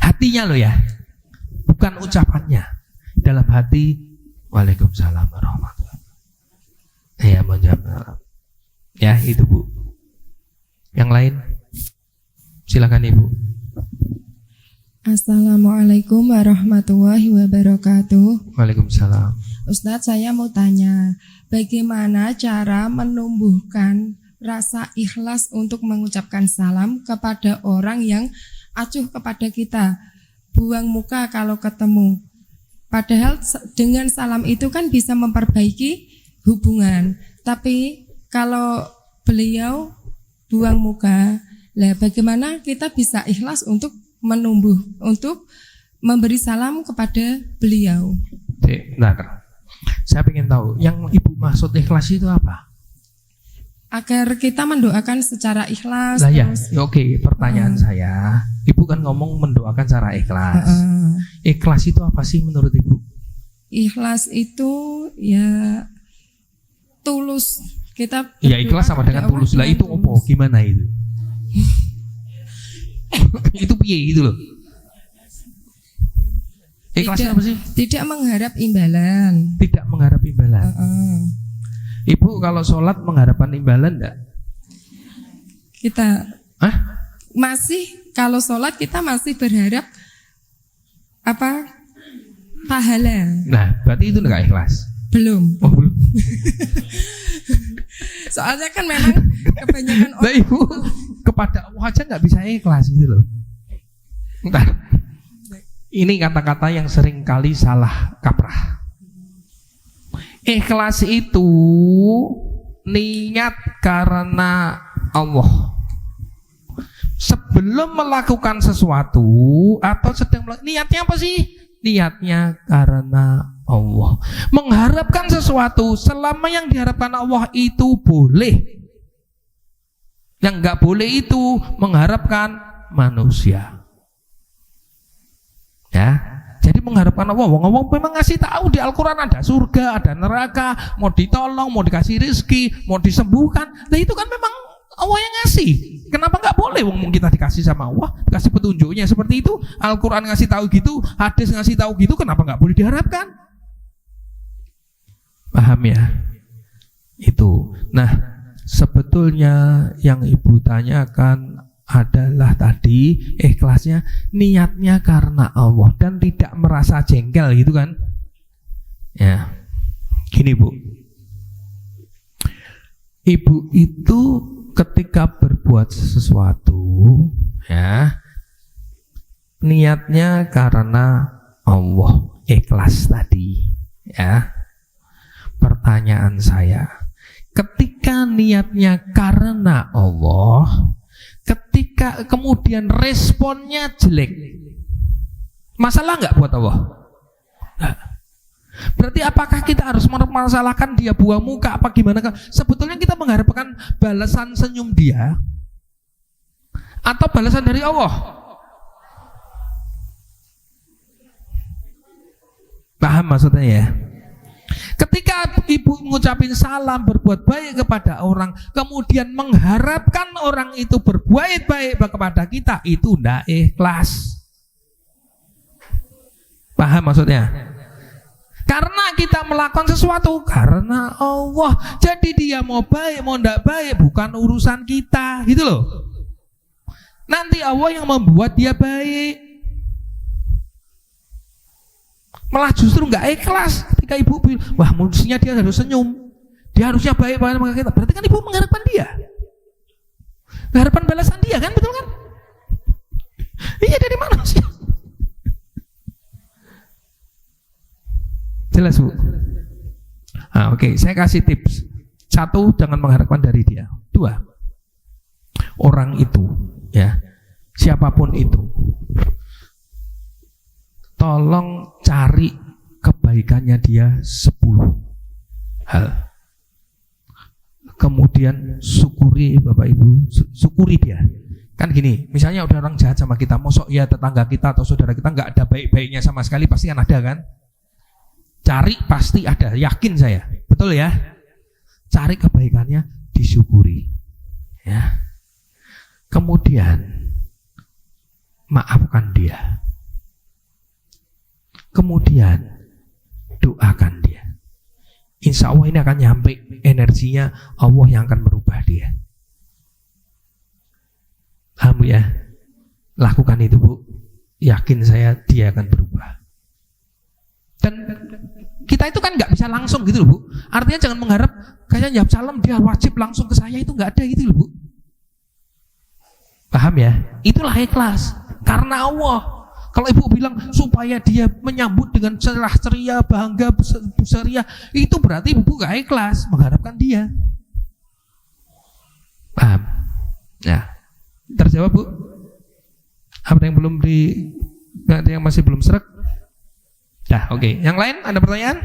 Hatinya loh ya, bukan ucapannya. Dalam hati, Waalaikumsalam warahmatullahi wabarakatuh. Ya, menjawab. Ya, itu Bu. Yang lain, silakan Ibu. Assalamualaikum warahmatullahi wabarakatuh. Waalaikumsalam. Ustadz, saya mau tanya, bagaimana cara menumbuhkan rasa ikhlas untuk mengucapkan salam kepada orang yang acuh kepada kita, buang muka kalau ketemu. Padahal dengan salam itu kan bisa memperbaiki hubungan. Tapi kalau beliau buang muka, lah bagaimana kita bisa ikhlas untuk untuk memberi salam kepada beliau? Bentar. Saya ingin tahu, yang Ibu maksud ikhlas itu apa? Agar kita mendoakan secara ikhlas. Lah ya, terus, oke, pertanyaan saya, Ibu kan ngomong mendoakan secara ikhlas. Ikhlas itu apa sih menurut Ibu? Ikhlas itu ya tulus. Kita Ya ikhlas sama dengan tulus. Lah itu apa? Gimana itu? Itu piye gitu loh. Ikhlas apa sih? Tidak mengharap imbalan. Tidak mengharap imbalan. Ibu kalau sholat mengharapkan imbalan enggak? Kita Hah? masih kalau sholat kita masih berharap apa? Pahala. Nah, berarti itu enggak ikhlas. Belum. Oh, belum. Soalnya kan memang kebanyakan Nah, Ibu kepada Allah aja nggak bisa ikhlas gitu loh. Bentar. Ini kata-kata yang sering kali salah kaprah. Ikhlas itu niat karena Allah. Sebelum melakukan sesuatu atau sedang niatnya apa sih? Niatnya karena Allah. Mengharapkan sesuatu selama yang diharapkan Allah itu boleh. Yang nggak boleh itu mengharapkan manusia. Ya, jadi mengharapkan Allah. Allah memang ngasih tahu di Al-Quran ada surga, ada neraka, mau ditolong, mau dikasih rezeki, mau disembuhkan. Nah itu kan memang Allah yang ngasih. Kenapa nggak boleh? Wong kita dikasih sama Allah, dikasih petunjuknya seperti itu. Al-Quran ngasih tahu gitu, hadis ngasih tahu gitu. Kenapa nggak boleh diharapkan? Paham ya? Itu. Nah, sebetulnya yang Ibu tanyakan adalah tadi ikhlasnya niatnya karena Allah dan tidak merasa jengkel gitu kan ya. Gini Bu, Ibu itu ketika berbuat sesuatu ya niatnya karena Allah, ikhlas tadi ya. Pertanyaan saya, ketika niatnya karena Allah, ketika kemudian responnya jelek, masalah nggak buat Allah? Nggak. Berarti apakah kita harus mempermasalahkan dia buang muka apa gimana? Sebetulnya kita mengharapkan balasan senyum dia atau balasan dari Allah? Paham maksudnya ya? Ketika Ibu ngucapin salam, berbuat baik kepada orang, kemudian mengharapkan orang itu berbuat baik kepada kita, itu tidak ikhlas. Paham maksudnya? Karena kita melakukan sesuatu karena Allah. Jadi dia mau baik mau tidak baik bukan urusan kita, gitu loh. Nanti Allah yang membuat dia baik. Malah justru nggak ikhlas ketika ibu bilang, wah mestinya dia harus senyum, dia harusnya baik pada kita. Berarti kan ibu mengharapkan dia, mengharapkan balasan dia, kan, betul kan? Iya, dari mana sih? Jelas, Bu? Oke, saya kasih tips. 1, jangan mengharapkan dari dia. 2, orang itu, ya, siapapun itu, tolong cari kebaikannya dia 10 hal. Kemudian syukuri, Bapak Ibu, syukuri dia. Kan gini, misalnya udah orang jahat sama kita, mosok ya tetangga kita atau saudara kita nggak ada baik-baiknya sama sekali, pasti kan ada, kan? Cari pasti ada, yakin saya, betul ya? Cari kebaikannya, disyukuri, ya. Kemudian maafkan dia. Kemudian doakan dia. Insya Allah ini akan nyampe energinya Allah yang akan merubah dia. Paham ya? Lakukan itu, Bu. Yakin saya dia akan berubah. Dan kita itu kan nggak bisa langsung gitu loh, Bu. Artinya jangan mengharap kayak jawab salam dia wajib langsung ke saya, itu nggak ada gitu loh, Bu. Paham ya? Itulah ikhlas karena Allah. Kalau ibu bilang supaya dia menyambut dengan cerah ceria, bangga, ceria, itu berarti ibu gak ikhlas mengharapkan dia. Paham? Ya, terjawab, Bu? Apa yang belum ada yang masih belum serak? Nah, oke. Yang lain ada pertanyaan?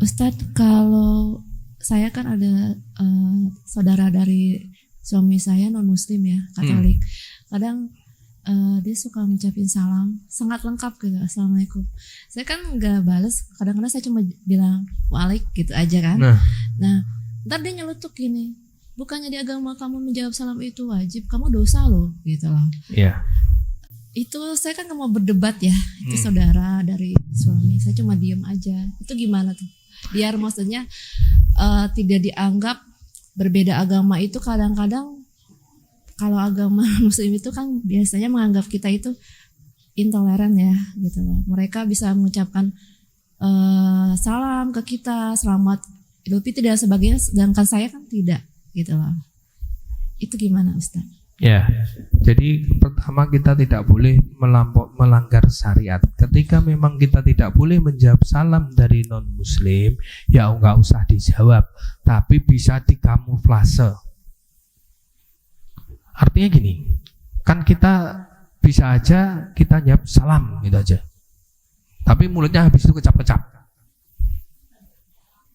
Ustadz, kalau saya kan ada saudara dari suami saya non muslim ya, Katolik. Kadang dia suka ngucapin salam sangat lengkap gitu, assalamualaikum. Saya kan nggak balas, kadang-kadang saya cuma bilang waalaikum gitu aja kan. Nah, ntar dia nyeletuk gini, bukannya di agama kamu menjawab salam itu wajib, kamu dosa loh gitu loh. Iya. Itu saya kan nggak mau berdebat ya, itu saudara dari suami, saya cuma diem aja. Itu gimana tuh? Biar maksudnya tidak dianggap berbeda agama itu. Kadang-kadang kalau agama muslim itu kan biasanya menganggap kita itu intoleran ya gitu loh. Mereka bisa mengucapkan salam ke kita, selamat Idul Fitri dan sebagainya, sedangkan saya kan tidak gitu loh. Itu gimana, Ustaz? Ya, jadi pertama kita tidak boleh melanggar syariat. Ketika memang kita tidak boleh menjawab salam dari non muslim, ya enggak usah dijawab, tapi bisa dikamuflase. Artinya gini, kan kita bisa aja kita jawab salam gitu aja, tapi mulutnya habis itu kecap-kecap.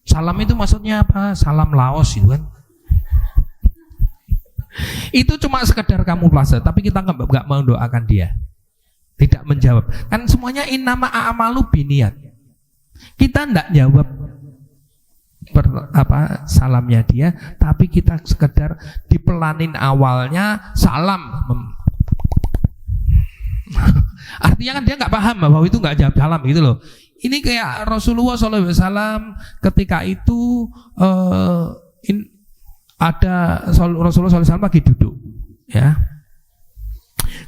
Salam itu maksudnya apa? Salam Laos gitu kan. Itu cuma sekedar kamuflase, tapi kita nggak mendoakan dia, tidak menjawab. Kan semuanya innama a'malu biniyat. Kita nggak jawab salamnya dia, tapi kita sekedar dipelanin awalnya salam. Artinya kan dia nggak paham bahwa itu nggak jawab salam gitu loh. Ini kayak Rasulullah SAW ketika itu ada Rasulullah SAW lagi duduk, ya.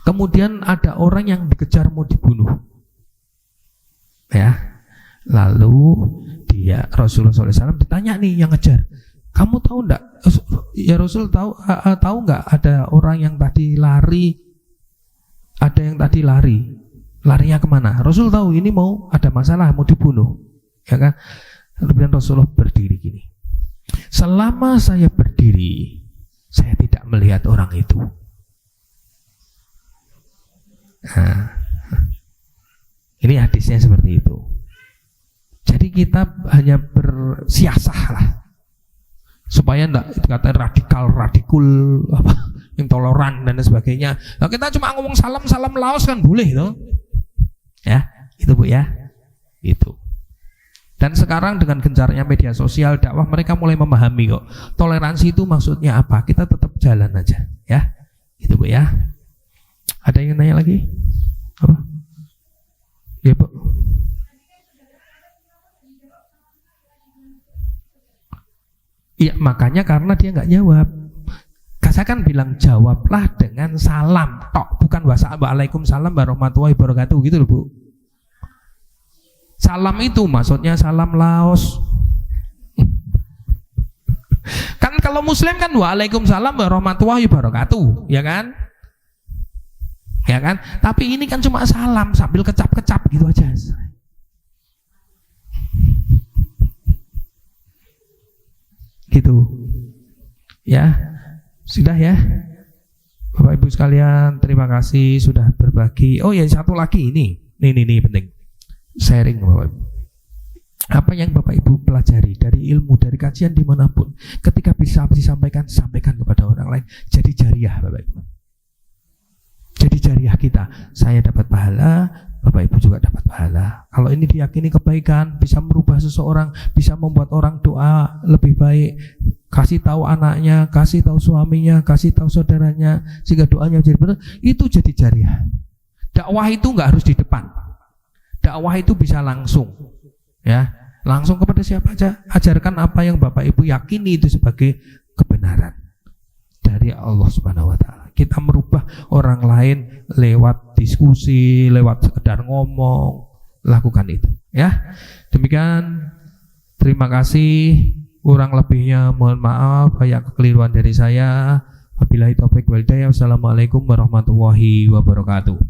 Kemudian ada orang yang dikejar mau dibunuh, ya. Lalu Rasulullah SAW ditanya nih yang ngejar, kamu tahu enggak? Ya Rasul tahu enggak ada orang yang tadi lari, ada yang tadi lari, larinya kemana? Rasul tahu ini mau ada masalah, mau dibunuh, ya kan? Kemudian Rasulullah berdiri gini. Selama saya berdiri, saya tidak melihat orang itu. Nah, ini hadisnya seperti itu. Jadi kita hanya bersiasah lah, supaya enggak dikata radikul intoleran dan sebagainya. Nah, kita cuma ngomong salam Laos kan boleh tuh, ya itu Bu ya, itu. Dan sekarang dengan gencarnya media sosial, dakwah, mereka mulai memahami kok. Toleransi itu maksudnya apa? Kita tetap jalan aja, ya. Itu Bu ya. Ada yang nanya lagi? Apa? Ya, Bu. Iya, makanya karena dia nggak jawab. Saya kan bilang jawablah dengan salam tok, bukan waalaikumsalam warahmatullahi wabarakatuh gitu loh, Bu. Salam itu maksudnya salam Laos. Kan kalau muslim kan waalaikumsalam warahmatullahi wabarakatuh, ya kan? Ya kan? Tapi ini kan cuma salam sambil kecap-kecap gitu aja. Gitu. Ya. Sudah ya. Bapak Ibu sekalian, terima kasih sudah berbagi. Oh ya, satu lagi ini penting. Sharing Bapak Ibu. Apa yang Bapak Ibu pelajari dari ilmu, dari kajian dimanapun, ketika bisa disampaikan, sampaikan kepada orang lain. Jadi jariah Bapak Ibu. Jadi jariah kita. Saya dapat pahala, Bapak Ibu juga dapat pahala. Kalau ini diyakini kebaikan, bisa merubah seseorang, bisa membuat orang doa lebih baik, kasih tahu anaknya, kasih tahu suaminya, kasih tahu saudaranya, sehingga doanya jadi benar, itu jadi jariah. Dakwah itu nggak harus di depan. Dakwah itu bisa langsung, ya, langsung kepada siapa aja. Ajarkan apa yang Bapak Ibu yakini itu sebagai kebenaran dari Allah Subhanahu Wa Taala. Kita merubah orang lain lewat diskusi, lewat sekedar ngomong, lakukan itu, ya. Demikian, terima kasih. Kurang lebihnya mohon maaf, banyak kekeliruan dari saya. Wabillahi taufik wal hidayah. Wassalamualaikum warahmatullahi wabarakatuh.